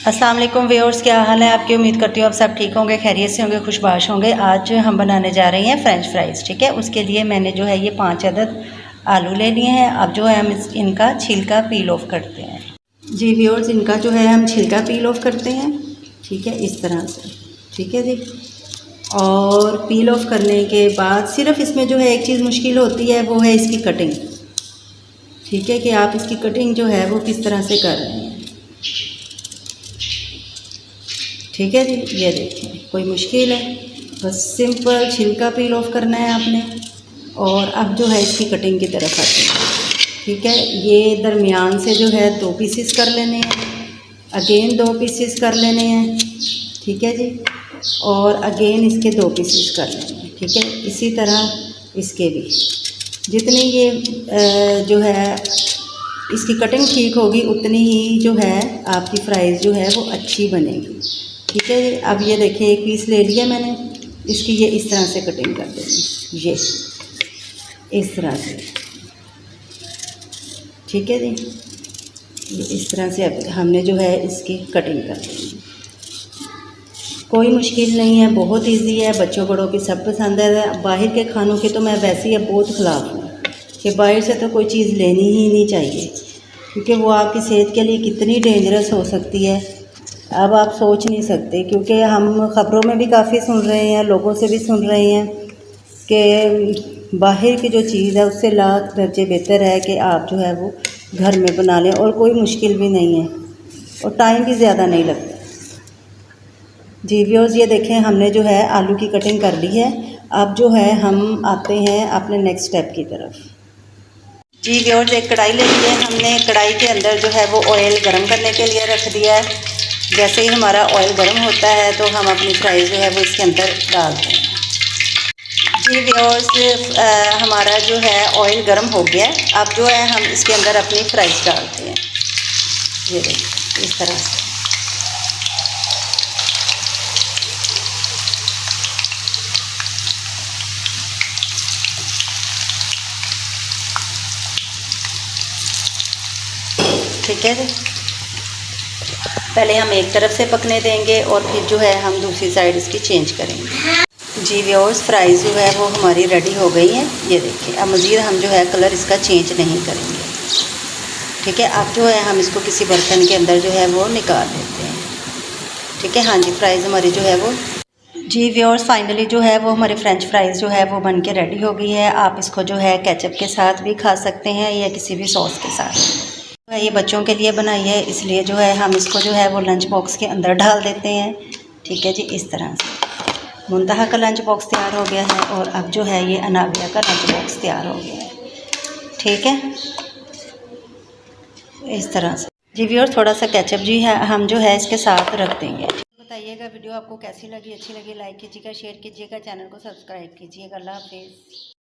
अस्सलाम वालेकुम व्यूअर्स, क्या हाल है आपकी। उम्मीद करती हूँ आप सब ठीक होंगे, खैरियत से होंगे, खुशबाश होंगे। आज हम बनाने जा रहे हैं फ़्रेंच फ्राइज़। ठीक है, उसके लिए मैंने जो है ये 5 अदद आलू ले लिए हैं। अब जो है हम इनका छिलका पील ऑफ करते हैं। जी व्यूअर्स, इनका जो है हम छिलका पील ऑफ करते हैं। ठीक है, इस तरह से। ठीक है जी। और पील ऑफ करने के बाद सिर्फ इसमें जो है एक चीज़ मुश्किल होती है, वो है इसकी कटिंग। ठीक है, कि आप इसकी कटिंग जो है वो किस तरह से कर रहे हैं। ठीक है जी, ये देखें, कोई मुश्किल है, बस सिंपल छिलका पील ऑफ करना है आपने। और अब जो है इसकी कटिंग की तरफ आते हैं। ठीक है, ये दरमियान से जो है 2 पीसेस कर लेने हैं, अगेन 2 पीसेस कर लेने हैं। ठीक है जी, और अगेन इसके 2 पीसेस कर लेने हैं। ठीक है, इसी तरह इसके भी जितनी ये जो है इसकी कटिंग ठीक होगी उतनी ही जो है आपकी फ्राइज़ जो है वो अच्छी बनेगी। ठीक है जी। अब ये देखिए, एक पीस ले लिया मैंने, इसकी ये इस तरह से कटिंग कर देंगे, ये इस तरह से। ठीक है जी, ये इस तरह से अब हमने जो है इसकी कटिंग कर देंगे। कोई मुश्किल नहीं है, बहुत इजी है, बच्चों बड़ों की सब पसंद है। बाहर के खानों के तो मैं वैसे ही बहुत ख़िलाफ़ हूँ कि बाहर से तो कोई चीज़ लेनी ही नहीं चाहिए, क्योंकि वो आपकी सेहत के लिए कितनी डेंजरस हो सकती है अब आप सोच नहीं सकते। क्योंकि हम ख़बरों में भी काफ़ी सुन रहे हैं, लोगों से भी सुन रहे हैं कि बाहर की जो चीज़ है उससे लाख दर्जे बेहतर है कि आप जो है वो घर में बना लें, और कोई मुश्किल भी नहीं है और टाइम भी ज़्यादा नहीं लगता। जी व्यूअर्स, ये देखें, हमने जो है आलू की कटिंग कर ली है। अब जो है हम आते हैं अपने नेक्स्ट स्टेप की तरफ। जी व्यूअर्स, एक कढ़ाई ले ली है हमने। कढ़ाई के अंदर जो है वो ऑयल गरम करने के लिए रख दिया है। जैसे ही हमारा ऑयल गर्म होता है तो हम अपनी फ्राइज़ जो है वो इसके अंदर डालते हैं। जी व्यूअर्स, हमारा जो है ऑयल गर्म हो गया है। अब जो है हम इसके अंदर अपनी फ्राइज़ डालते हैं, ये देखिए इस तरह से। ठीक है जी, पहले हम एक तरफ से पकने देंगे और फिर जो है हम दूसरी साइड इसकी चेंज करेंगे। जी व्यूअर्स, फ्राइज़ जो है वो हमारी रेडी हो गई है, ये देखिए। अब मज़ीद हम जो है कलर इसका चेंज नहीं करेंगे। ठीक है, अब जो है हम इसको किसी बर्तन के अंदर जो है वो निकाल लेते हैं। ठीक है, हाँ जी, फ्राइज़ हमारी जो है वो। जी व्यूअर्स, फाइनली जो है वो हमारे फ्रेंच फ्राइज़ जो है वो बन के रेडी हो गई है। आप इसको जो है केचप के साथ भी खा सकते हैं या किसी भी सॉस के साथ। ये बच्चों के लिए बनाई है, इसलिए जो है हम इसको जो है वो लंच बॉक्स के अंदर डाल देते हैं। ठीक है जी, इस तरह से मुंतहा का लंच बॉक्स तैयार हो गया है। और अब जो है ये अनाबिया का लंच बॉक्स तैयार हो गया है। ठीक है, इस तरह से। जी व्यूअर्स, थोड़ा सा केचप जी है हम जो है इसके साथ रख देंगे। बताइएगा वीडियो आपको कैसी लगी, अच्छी लगी लाइक कीजिएगा, शेयर कीजिएगा, चैनल को सब्सक्राइब कीजिएगा। अल्लाह हाफिज़।